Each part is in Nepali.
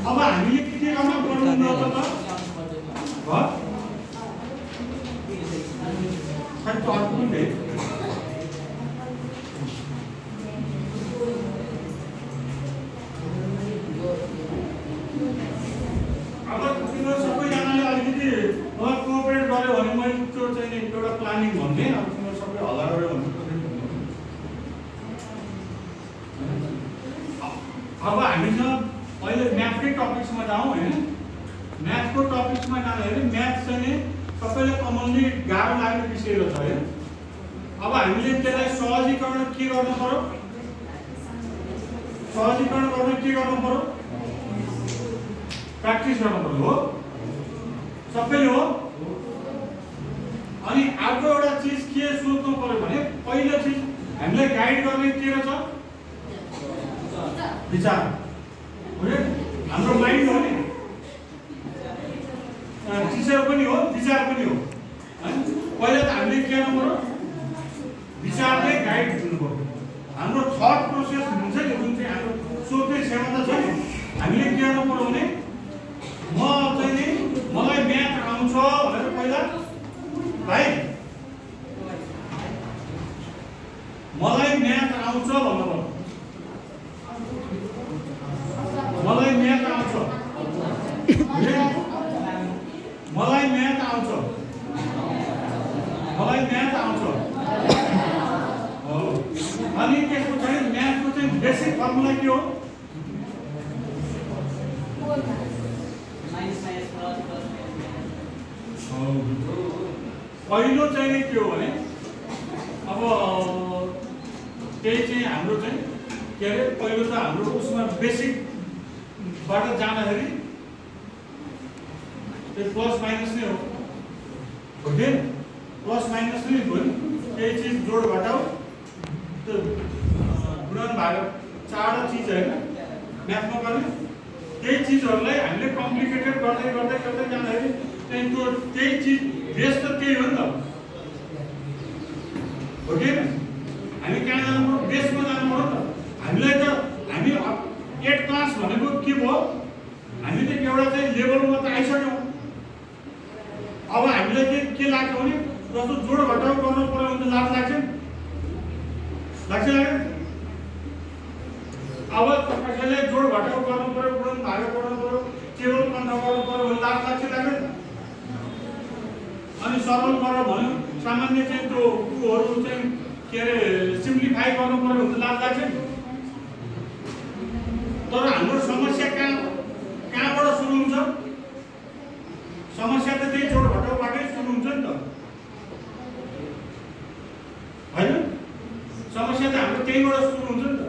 अब हामीले के गर्न पर्नु न त भयो खै त अर्को पनि अब तिम्रो सबैजनाले अलिकति कोअपरेट गर्यो भने मैले त्यो चाहिँ एउटा प्लानिङ भन्ने अब तिम्रो सबै हल्ला गर्यो भने अब हामीसँग अहिले म्याथकै टपिक्समा जाउँ हैन म्याथको टपिक्समा जाँदाखेरि म्याथ चाहिँ सबैले कमनली गाह्रो लाग्ने विषय हो है अब हामीले त्यसलाई सहजीकरण के गर्नु पर्यो सहजीकरण गर्न के गर्नु पर्यो प्र्याक्टिस गर्नु पर्यो हो सबैले हो अनि अर्को एउटा चीज के सोच्नु पर्यो भने पहिलो चीज हामीलाई गाइड गर्ने के रहेछ विचार हाम्रो माइन्ड हो नि टिचर पनि हो विचार पनि हो पहिला त हामीले के गर्नु पर्यो विचारले गाइड दिनु पर्यो हाम्रो थट प्रोसेस हुन्छ नि जुन चाहिँ हाम्रो सोच्ने क्षमता छ नि हामीले के गर्नु पर्यो भने म चाहिँ नि मलाई म्याथ आउँछ भनेर पहिला भाइ मलाई म्याथ आउँछ भन्नु पर्यो मलाई म्याथ आउँछ मलाई म्याथ आउँछ मलाई म्याथ आउँछ हो अनि त्यसको चाहिँ म्याथको चाहिँ बेसिक फर्मुला के हो पहिलो चाहिँ के हो भने अब त्यही चाहिँ हाम्रो चाहिँ के अरे पहिलो त हाम्रो उसमा बेसिकबाट जाँदाखेरि त्यो प्लस माइनस नै हो ओके प्लस माइनस नै हो नि केही चिज जोड घटाउ त्यो गुणन भाग चारवटा चिज होइन म्याथमा गर्ने त्यही चिजहरूलाई हामीले कम्प्लिकेटेड गर्दै गर्दै गर्दै जाँदाखेरि त्यही त्यो त्यही चिज बेस त त्यही हो नि त हो कि हामी कहाँ जानु पर्यो बेसमा जानु पर्यो नि त हामीलाई त हामी 8 क्लास भनेको के भयो हामी त एउटा चाहिँ लेभलमा त आइसक्यौँ अब हामीलाई के लाग्छ भने जस्तो जोड घटाउ गर्नु पर्यो भने त लाभ लाग्छ लाग्दैन अब कसैले जोड घटाउ गर्नु पर्यो गुणन भाग गर्नु पर्यो टेबल कन्ट्रोल गर्नु पर्यो भने लाभ लाग्छ लाग्दैन अनि सरल गरेर भन्यो सामान्य चाहिँ त्यो कुहरू चाहिँ के अरे सिम्प्लिफाई गर्नु पर्यो भने लाभ लाग्छ तर हाम्रो समस्या कहाँबाट सुरु हुन्छ समस्या त त्यही जोड घटाउबाटै सुरु हुन्छ नि त हैन समस्या त हाम्रो त्यहीबाट सुरु हुन्छ नि त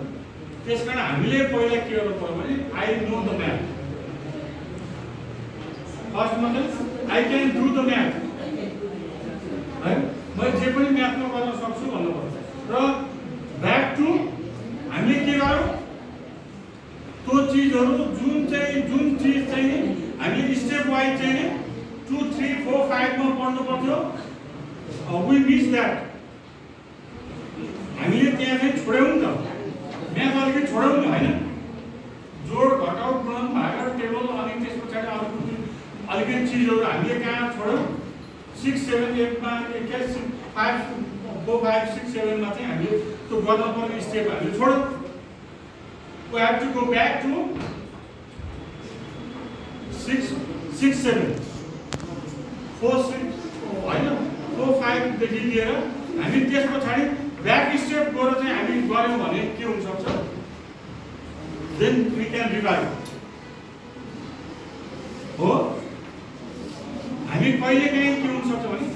त्यसकारण हामीले पहिला के गर्नु पर्यो भने I know the math first मतलब I can do the math है मैले जे पनि म्याथमा गर्न सक्छु भन्नु पर्छ र ब्याक टु हामीले के गर्यौं त्यो चीजहरु जुन चीज चाहिँ हामीले स्टेप वाइज चाहिँ 2 3 4 5 मा पढ्नु पर्थ्यो वी मिस दैट हामीले त्यहाँ चाहिँ छोड्यौं नि त म्याथ अलिकति छोड्यौं नि हैन जोड घटाउ गुणन भाग टेबल अनि त्यसपछि अलिकति चीजहरु हामीले कहाँ छोड्यौं 6 7 8 मा 5 4 5 6 7 मा चाहिँ हामीले त्यो गर्न पर्ने स्टेप हामीले छोड्यौं we have to go back to 6 7 4 6 हैन 4 5 देखि लिएर हामी त्यसपछि ब्याक स्टेप गरेर चाहिँ हामी गर्यौं भने के हुन सक्छ then we can revive हो हामी कहिले काहीँ के हुन सक्छ भने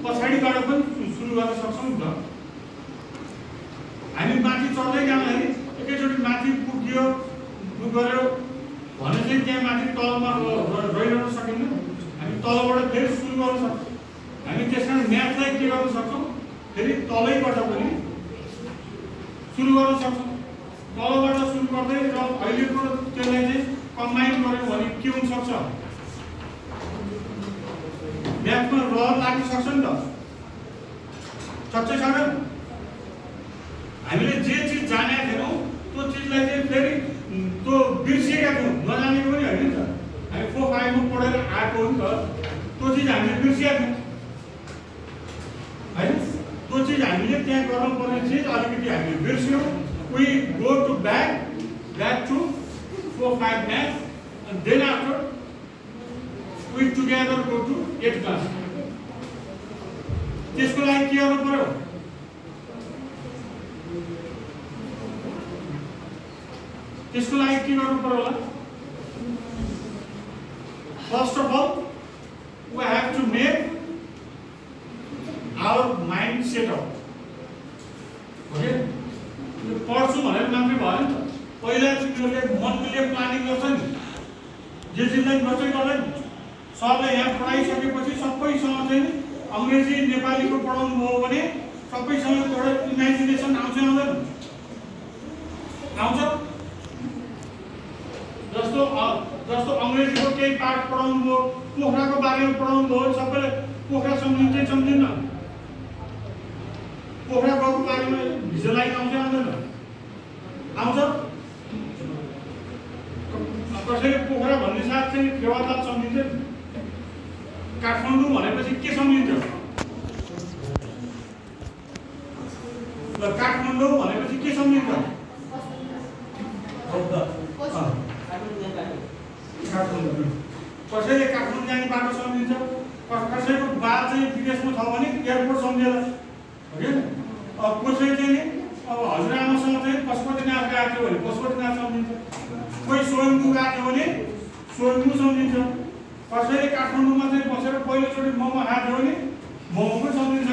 पछाडीबाट पनि सुरु गर्न सक्छौं नि त हामी माथि चढ्दै जाँदाखेरि एकैचोटी माथि पुग्यो गऱ्यो भने चाहिँ त्यहाँ माथि तलमा रहिरहन सकिन्न हामी तलबाट फेरि सुरु गर्न सक्छौं हामी त्यसकारण म्याथलाई के गर्न सक्छौं फेरि तलैबाट पनि सुरु गर्न सक्छौं तलबाट सुरु गर्दै र अहिलेको त्यसलाई चाहिँ कम्बाइन गर्यो भने के हुन सक्छ म्याथमा रहर लाग्न सक्छ नि त सक्छ छैन हामीले जे चीज जानेका थियौं त्यो चीजलाई चाहिँ फेरि बिर्सिया थियौँ, नजानेको पनि होइन नि त। हामी 4-5 मा पढेर आएको हो नि त, त्यो चिज हामीले बिर्सिया थियौँ होइन। त्यो चिज हामीले त्यहाँ गर्नुपर्ने चिज अलिकति हामीले बिर्स्यौँ। We go to back to 4-5 maths, and then after we together go to 8th class. त्यसको लागि के गर्नु पर्यो? त्यसको लागि के गर्नु पर्यो होला? First of all, we have to make our mind set up. Okay? पढ्छु भनेर मात्रै भयो नि त। पहिला तिमीहरूले मनले प्लानिङ गर्छ नि, जे जिन्दगी गर्छै गर्दैन। सरले यहाँ पढाइसकेपछि सबैसँग चाहिँ अङ्ग्रेजी नेपालीको पढाउनु भयो भने सबैसँग एउटा इमेजिनेसन आउँछ आउँदैन? आउँछ। जस्तो अङ्ग्रेजीको केही पाठ पढाउनु भयो, पोखराको बारेमा पढाउनु भयो, सबैले पोखरा सम्झिन्छ सम्झिन्न? पोखरा गएको बारेमा भिजुअलाइज आउँछ आउँदैन? आउँछ। कसैले पोखरा भन्ने साथ चाहिँ फेवाताल सम्झिन्छ नि। काठमाडौँ भनेपछि के सम्झिन्छ? ल काठमाडौँ भनेपछि के सम्झिन्छ? कसैले काठमाडौँ जाने बाटो सम्झिन्छ, कसैको बात चाहिँ विदेशमा छ भने एयरपोर्ट सम्झेला होइन। कसै चाहिँ अब हजुरआमासँग चाहिँ पशुपतिनाथ गएको थियो भने पशुपतिनाथ सम्झिन्छ, कोही स्वयम्भू गएको थियो भने स्वयम्भू सम्झिन्छ, कसैले काठमाडौँमा चाहिँ बसेर पहिलोचोटि मोमो खाएको थियो भने मोमो पनि सम्झिन्छ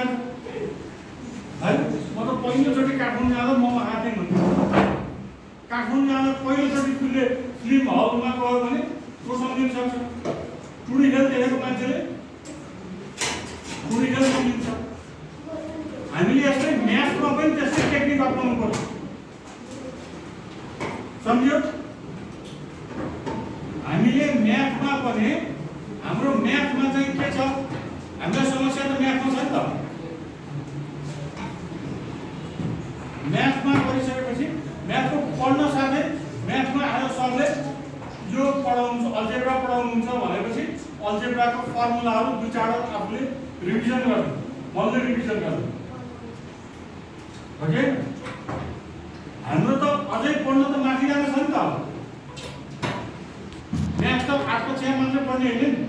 है। म त पहिलोचोटि काठमाडौँ जाँदा मोमो खाएको थिएँ भन्छु। काठमाडौँ जाँदा पहिलोचोटि फिल्म हलमा गयो भने त्यो सम्झिन सक्छ। टुडी खेल देखेको मान्छेले टुडी खेल सम्झिन्छ। हामीले यस्तै म्याथमा पनि त्यस्तै टेक्निक अपनाउनु पर्छ, सम्झ्यो? हामीले म्याथमा पनि हाम्रो म्याथमा चाहिँ के छ? हामीलाई समस्या त म्याथमा छ नि त। म्याथमा गरिसकेपछि म्याथको पढ्न साथै म्याथमा आज सरले यो पढाउनु अल्जेब्रा पढाउनुहुन्छ भनेपछि अल्जेब्राको फर्मुलाहरू 2-4 आफूले रिभिजन गर्नु, मल्ले रिभिजन गर्नु। ओके? हाम्रो त अझै पढ्न त माथि जान छ नि त। म्याथ त 8 कक्षा मात्रै पढ्ने होइन नि,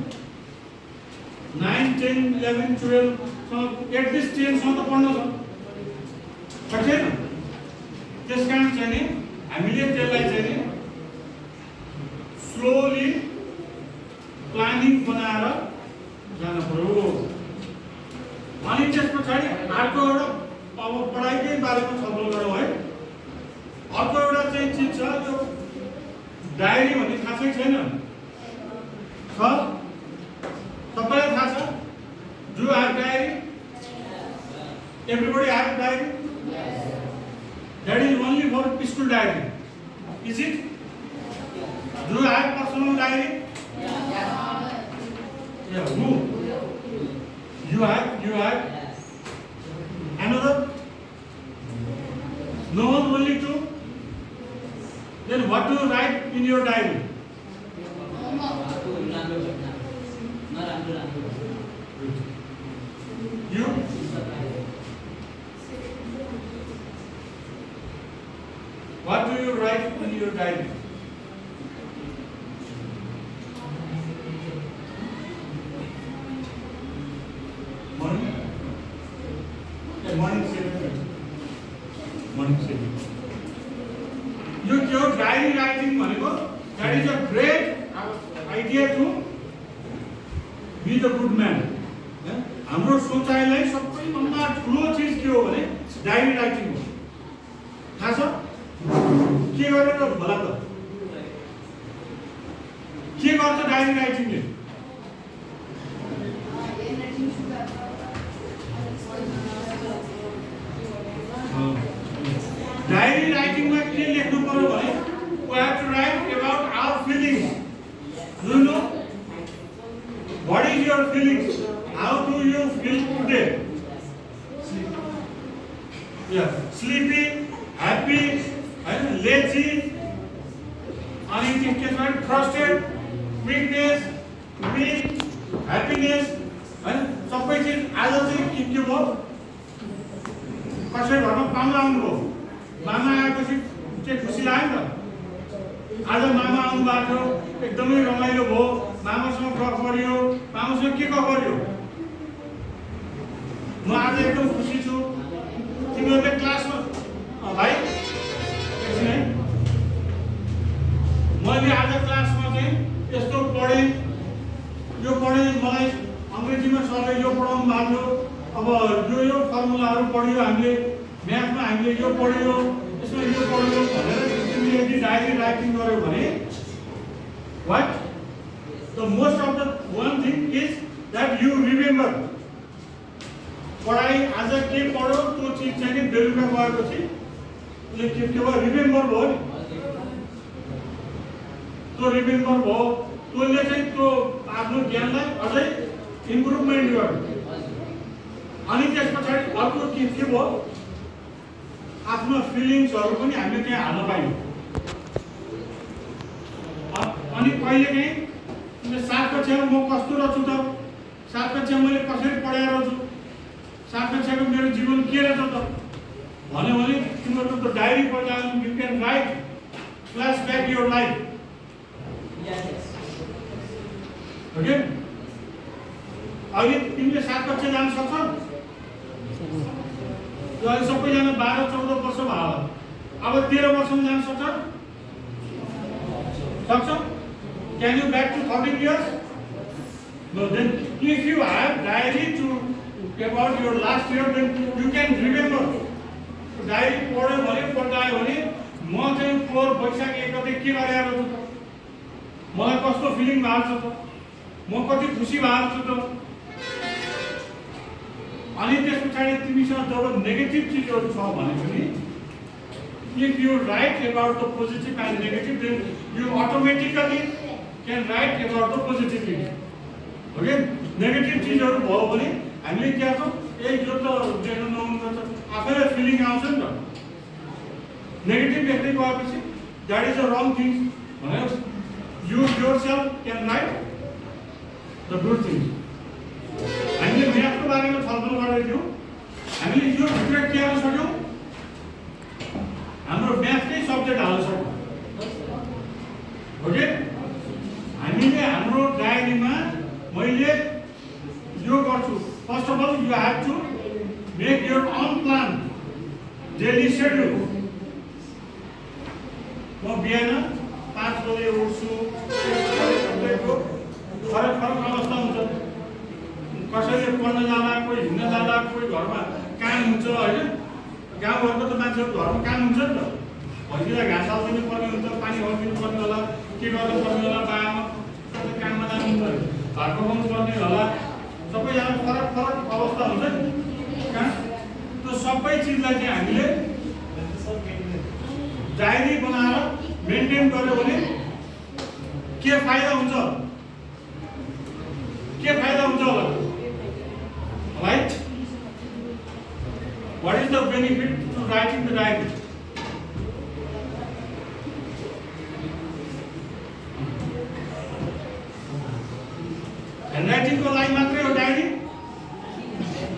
9, 10, 11, 12 एटलिस्ट 10 सम्म त पढ्न छ छैन? त्यसकारण चाहिँ नि हामीले त्यसलाई चाहिँ नि स्लोली प्लानिङ बनाएर जानु पर्यो। अनि त्यस पछाडि अर्को एउटा अब पढाइकै बारेमा छलफल गरौँ है। अर्को एउटा चाहिँ चिज छ, यो डायरी भन्ने थाहा चाहिँ छैन? छ? सबैलाई थाहा छ? Do you have diary? Everybody have diary? That is only for school diary. Is it? Do you have personal diary? Yeah. Who? You have? You have? Another? No one, only 2? Then what do you write in your diary? You? What do you write in your diary? Morning? Yeah, morning 7. Morning 7. Your diary writing, that is a great idea to be the good man. हाम्रो सोचाइलाई सबैभन्दा ठुलो चिज के हो भने डायरी राइटिङ हो। थाहा छ? के गरेर होला त? के गर्छ डायरी राइटिङले? डायरी राइटिङमा के लेख्नु पर्यो भने we have to write about our feelings. Do you know? What is your feelings? How do you feel today? Yeah, sleepy, happy, lazy, अनि त्यसमा फ्रस्ट्रेट, विकनेस, ग्रिफ, ह्याप्पिनेस हैन सबै चिज आज चाहिँ के भयो कसै घरमा पाहुना आउनुभयो मामा आएपछि चाहिँ खुसी लाग्यो नि त आज मामा आउनु भएको थियो एकदमै रमाइलो भयो मामासँग गफ गर्यो मामासँग के गफ गर्यो म आज एकदम खुसी छु तिमीहरूले क्लासमा भाइ एकछिन है मैले आज क्लासमा चाहिँ यस्तो पढेँ यो पढेँ मलाई अङ्ग्रेजीमा सरले यो पढाउनु भएको अब यो फर्मुलाहरू पढ्यो हामीले म्याथमा हामीले यो पढ्यो यसमा यो पढ्यो भनेर तिमीले यदि डायरी राइटिङ गर्यो भने what the most of the one thing is that you remember पढाइ आज के पढ्यो त्यो चिज चाहिँ नि बेलुका गएपछि उसले के भयो रिमेम्बर भयो नि त्यो रिमेम्बर भयो त्यसले चाहिँ त्यो आफ्नो ज्ञानलाई अझै इम्प्रुभमेन्ट गर्यो अनि त्यस पछाडि अर्को के भयो आफ्नो फिलिङ्सहरू पनि हामीले त्यहाँ हाल्न पायौँ अनि कहिलेकाहीँ तिमीले 7 कक्षामा म कस्तो रहेछु त 7 कक्षामा मैले कसरी पढाएर छु 7 कक्षाको मेरो जीवन के रहेछ त भन्यो भने तिमीहरू त डायरी पढ्दा you can write flashback your life okay अहिले तिमीले 7 कक्षा जान सक्छौ अहिले सबैजना 12-14 वर्ष भयो अब 13 वर्षमा जान सक्छ can you back to 13 years no then if you have diary to about your last year then you can remember diary पढ्यो भने पढ्दायो भने म चाहिँ 4 वैशाख 1 गते के गरेर छु त मलाई कस्तो फिलिङ भएको छ त म कति खुसी भएको छु त अनि त्यस पछाडि तिमीसँग जब नेगेटिभ चिजहरू छ भने पनि if you write about the positive and negative then you automatically can write about the positivity okay negative चिजहरू भयो भने हामीले के गर्छौँ ए यो त देख्न नहुँदो रहेछ आफैलाई फिलिङ आउँछ नि त नेगेटिभ लेख्दै गएपछि that is a wrong thing भनेर you yourself can write the good things हामीले म्याथको बारेमा छलफल गर्दै थियौँ हामीले यो भित्र के गर्न सक्यौँ हाम्रो म्याथकै सब्जेक्ट हाल्न सक्यौँ ओके हामीले हाम्रो डायरीमा मैले यो गर्छु first of all you have to make your own plan daily schedule म बिहान 5 बजे उठ्छु फरक अवस्था हुन्छ कसैले पढ्न जाँदा कोही हिँड्न जाँदा कोही घरमा काम हुन्छ होइन गाउँघरको त मान्छेहरू घरमा काम हुन्छ नि त भैँसीलाई घाँस हालिदिनु पर्ने हुन्छ पानी हालिदिनु पर्ने होला के गर्नु पर्ने होला बाबामा काममा जानु घर पकाउनु पर्ने होला सबैजना फरक अवस्था हुन्छ नि कहाँ त्यो सबै चिजलाई चाहिँ हामीले डायरी बनाएर मेन्टेन गर्यो भने के फाइदा हुन्छ होला right what is the benefit to writing the diary ह्यान्डराइटिङको लागि मात्रै हो डायरी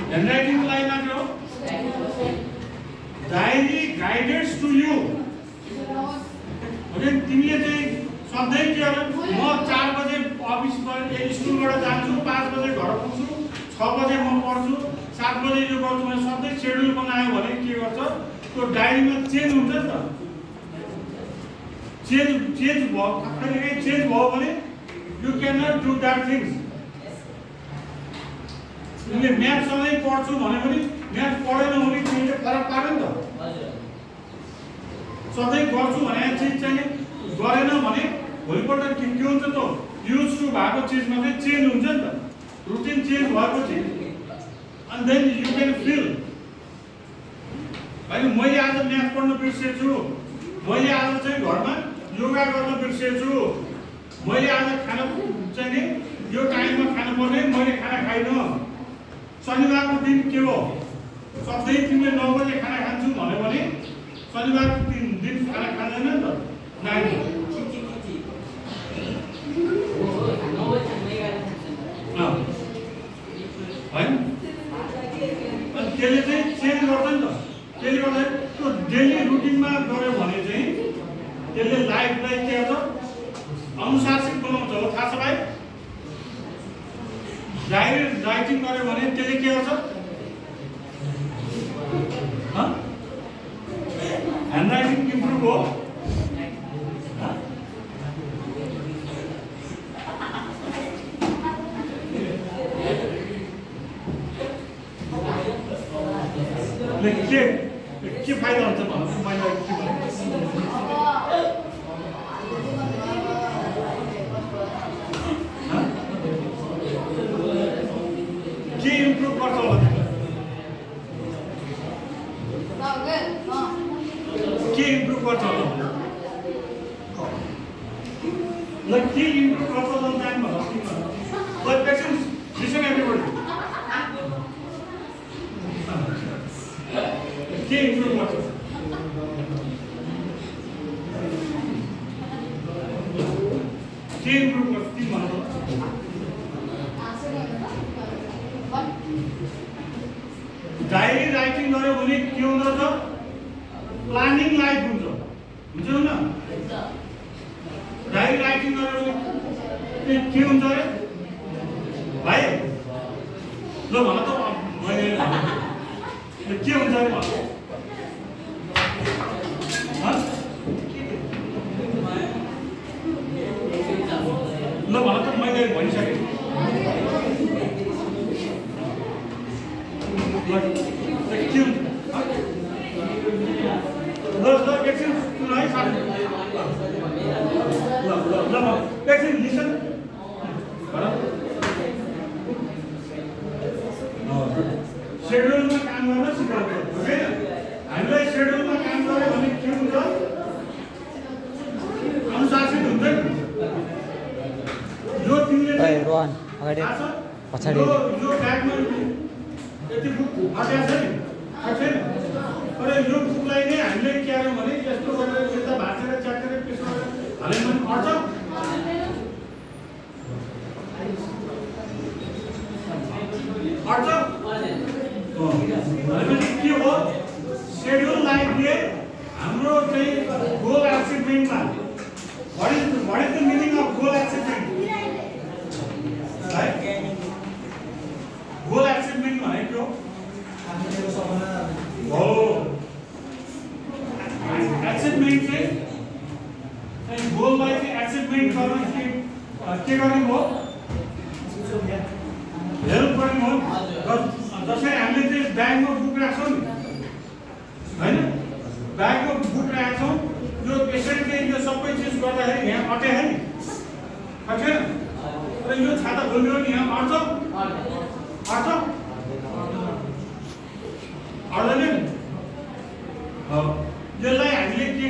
ह्यान्डराइटिङको लागि मात्रै हो diary guides to you okay तिमीले चाहिँ सधैँ के गर्नु म 4 बजे अफिसबाट स्कुलबाट जान्छु 5 बजे घर पुग्छु 6 बजे म पढ्छु 7 बजे यो गर्छु भने सधैँ सेड्युल बनायो भने के गर्छ त्यो डायरीमा चेन्ज हुन्छ नि त चेन्ज भयो कहिलेकाहीँ चेन्ज भयो भने you can not do that things तिमीले म्याथ सधैँ पढ्छु भने पनि म्याथ पढेन भने तिमीले फरक पार्यो नि त सधैँ गर्छु भने चिज चाहिँ गरेन भने भोलिपल्ट के हुन्छ त युज टु भएको चिजमा चाहिँ चेन्ज हुन्छ नि त रुटिन चेन्ज भएपछि and then you can feel हैन मैले आज म्याथ पढ्न बिर्सेछु मैले आज चाहिँ घरमा योगा गर्न बिर्सेछु मैले आज खाना चाहिँ नि यो टाइममा खानु पर्ने मैले खाना खाइन शनिबारको दिन के हो सधैँ तिमीले 9 बजे खाना खान्छु भन्यो भने शनिबारको दिन खाना खाँदैन नि त नानी त्यसले लाइफलाई के गर्छ अनुशासित बनाउँछ हो थाहा छ भाइ डायरी राइटिङ गर्यो भने त्यसले के गर्छ ह्यान्ड राइटिङ इम्प्रुभ हो के फाइदा हुन्छ भन्नु मैले के भने के इम्प्रुभ गर्छ होला के इम्प्रुभ गर्छ होला ल के इम्प्रुभ गर्छ होला टाइम भन्नु बट पेशेन्स लिसन एभ्रीबडी के इम्प्रुभ गर्छ के इम्प्रुभ गर्छ के भन्नु डायरी राइटिङ गर्यो भने के हुन्छ प्लानिङ लाइफ हुन्छ न डायरी राइटिङ गर्यो भने के हुन्छ अरे भाइ ल भन त मैले के हुन्छ अरे भन ल भन त मैले भनिसकेँ के हुन्छ ल एकछिन सुन है साथी ल एकछिन लिसन शेड्युलमा काम गर्न सिकाउँछ होइन हामीलाई शेड्युलमा काम गर्यो भने के हुन्छ अनुशासित हुन्छ नि यो तिमीले यो ब्यागमा यति बुक हटाएको छ नि छैन तर यो बुकलाई नै हामीले के गर्यौँ भने यस्तो गरेर यता भाँचेर च्याटेर त्यसो गरेर हाल्यो भने अट्छ भनेपछि के हो शेड्युल लाइफले हाम्रो चाहिँ goal एचिभमेन्टमा what is the meaning of goal achievement right goal achievement भनेको हो achievement चाहिँ गोललाई चाहिँ achievement गर्न के गर्नु हो हेल्प गर्नु हो जसरी हामीले चाहिँ ब्यागमा बुक राख्छौँ नि होइन ब्यागमा बुक राख्छौँ यो पेसेन्टले यो सबै चिज गर्दाखेरि यहाँ अटेन नि अटेन र यो छाता खोल्यो नि यहाँ अट्छ अट्दैन नि यसलाई हामीले के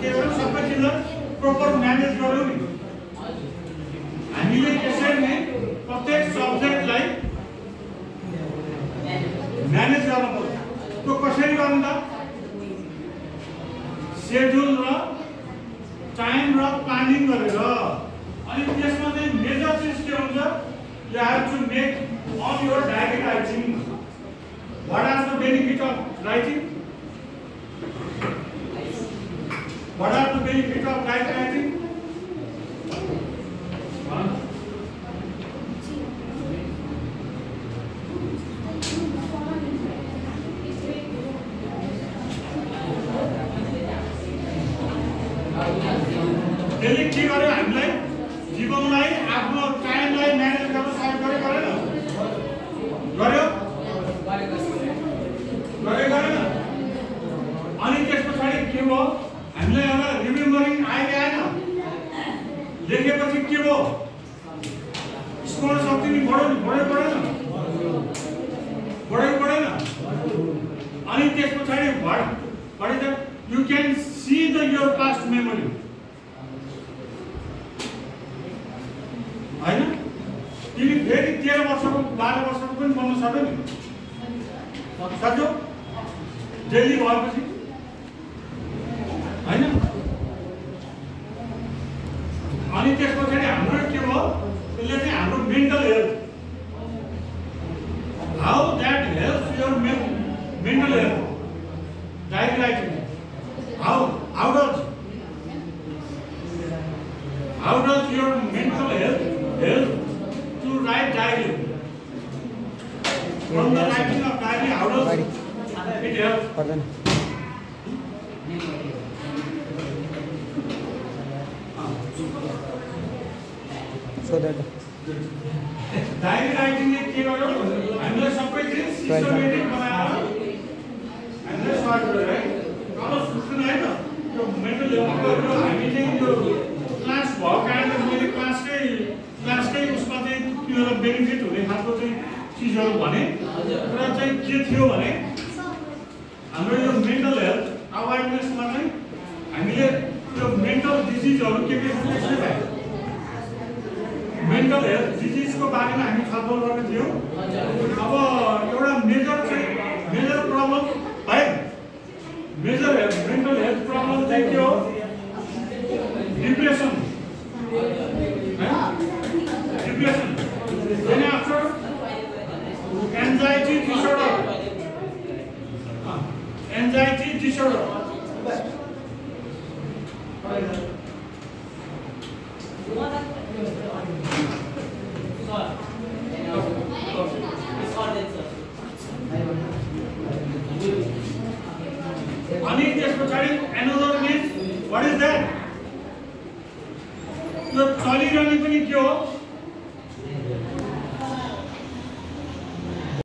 गर्यौँ सबै चिजलाई प्रपर म्यानेज गर्यौँ नि हामीले यसरी नै प्रत्येक सब्जेक्टलाई म्यानेज गर्नु पर्छ त्यो कसरी गर्नु त शेड्युल र टाइम र प्लानिङ गरेर अनि त्यसमा चाहिँ मेजर चिज के हुन्छ you have to make all your diary writing what are the benefit of writing what are the benefit of diary writing त्यसले के गर्यो हामीलाई जीवनलाई आफ्नो टाइमलाई म्यानेज गर्न सहयोग गर्यो गरेन अनि त्यस पछाडि के भयो हामीलाई एउटा रिमेम्बरिङ आएन लेखेपछि के भयो स्मरण शक्ति नि बढेन अनि त्यस पछाडि what is that you can see your past memory हैन तिमी फेरि 13 वर्षको 12 वर्षको पनि बन्न सक्यो नि सक्यो डेली भएपछि हैन अनि त्यस पछाडि हाम्रो के भयो त्यसले चाहिँ हाम्रो mental health how that helps your mental health diary writing how does पर्दैन सोधेर डायरी राइटिङले के गर्यो हामीलाई सबै चिज सिस्टमेटिक बनाएर हामीलाई सर्ट गर्यो है अब सुन्नु है त यो मेन्टल हेल्थको हामी चाहिँ यो क्लास भएको कारणले मैले क्लासकै उसमा चाहिँ त्यो बेनिफिट हुने खालको चाहिँ चिजहरू भने र चाहिँ के थियो भने हाम्रो यो मेन्टल हेल्थ अवेरनेसमा चाहिँ हामीले यो मेन्टल डिजिजहरू के छ मेन्टल हेल्थ डिजिजको बारेमा हामी छलफल गर्ने थियौँ अब एउटा मेजर प्रब्लम है मेन्टल हेल्थ प्रब्लम चाहिँ के हो depression then after anxiety disorder अनि त्यस पछाडि another means what is that यो चलिरहने पनि के हो